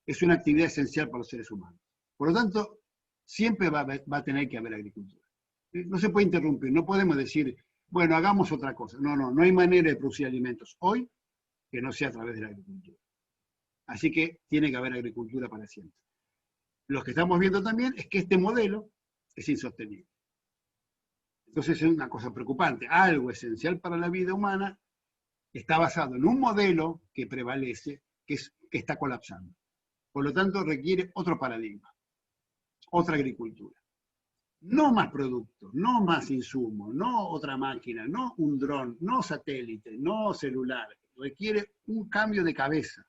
es una actividad esencial para los seres humanos. Por lo tanto, siempre va a tener que haber agricultura. No se puede interrumpir, no podemos decir, bueno, hagamos otra cosa. No hay manera de producir alimentos hoy que no sea a través de la agricultura. Así que tiene que haber agricultura para siempre. Lo que estamos viendo también es que este modelo es insostenible. Entonces es una cosa preocupante. Algo esencial para la vida humana está basado en un modelo que prevalece, que está colapsando. Por lo tanto, requiere otro paradigma, otra agricultura. No más productos, no más insumos, no otra máquina, no un dron, no satélite, no celular. Requiere un cambio de cabeza,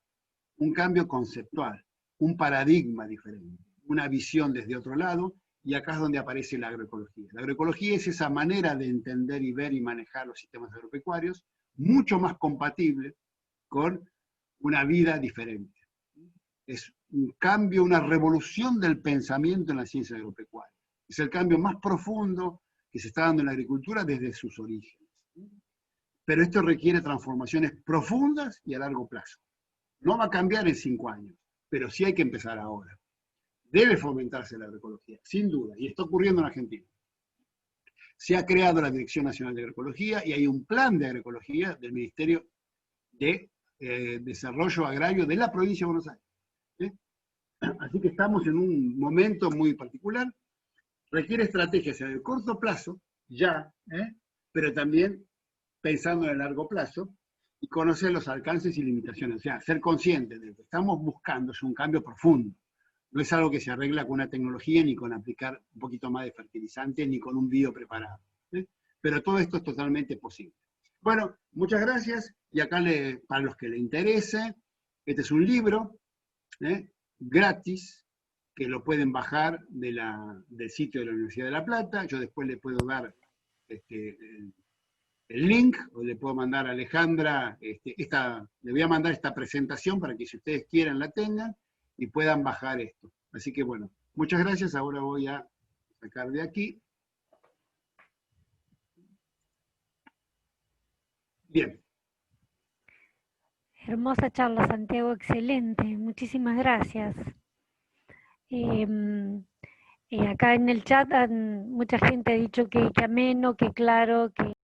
un cambio conceptual, un paradigma diferente, una visión desde otro lado, y acá es donde aparece la agroecología. La agroecología es esa manera de entender y ver y manejar los sistemas agropecuarios, mucho más compatible con una vida diferente. Es un cambio, una revolución del pensamiento en la ciencia agropecuaria. Es el cambio más profundo que se está dando en la agricultura desde sus orígenes. Pero esto requiere transformaciones profundas y a largo plazo. No va a cambiar en 5 años, pero sí hay que empezar ahora. Debe fomentarse la agroecología, sin duda, y está ocurriendo en Argentina. Se ha creado la Dirección Nacional de Agroecología y hay un plan de agroecología del Ministerio de Desarrollo Agrario de la provincia de Buenos Aires. Así que estamos en un momento muy particular. Requiere estrategias en el corto plazo, ya, pero también pensando en el largo plazo y conocer los alcances y limitaciones. O sea, ser conscientes de lo que estamos buscando es un cambio profundo. No es algo que se arregla con una tecnología, ni con aplicar un poquito más de fertilizante, ni con un bio preparado. Pero todo esto es totalmente posible. Bueno, muchas gracias. Y acá, para los que les interese, este es un libro gratis, que lo pueden bajar del sitio de la Universidad de La Plata. Yo después le puedo dar el link, o le puedo mandar a Alejandra, le voy a mandar esta presentación para que si ustedes quieran la tengan, y puedan bajar esto. Así que bueno, muchas gracias. Ahora voy a sacar de aquí. Bien. Hermosa charla, Santiago, excelente. Muchísimas gracias. Acá en el chat mucha gente ha dicho que ameno, que claro, que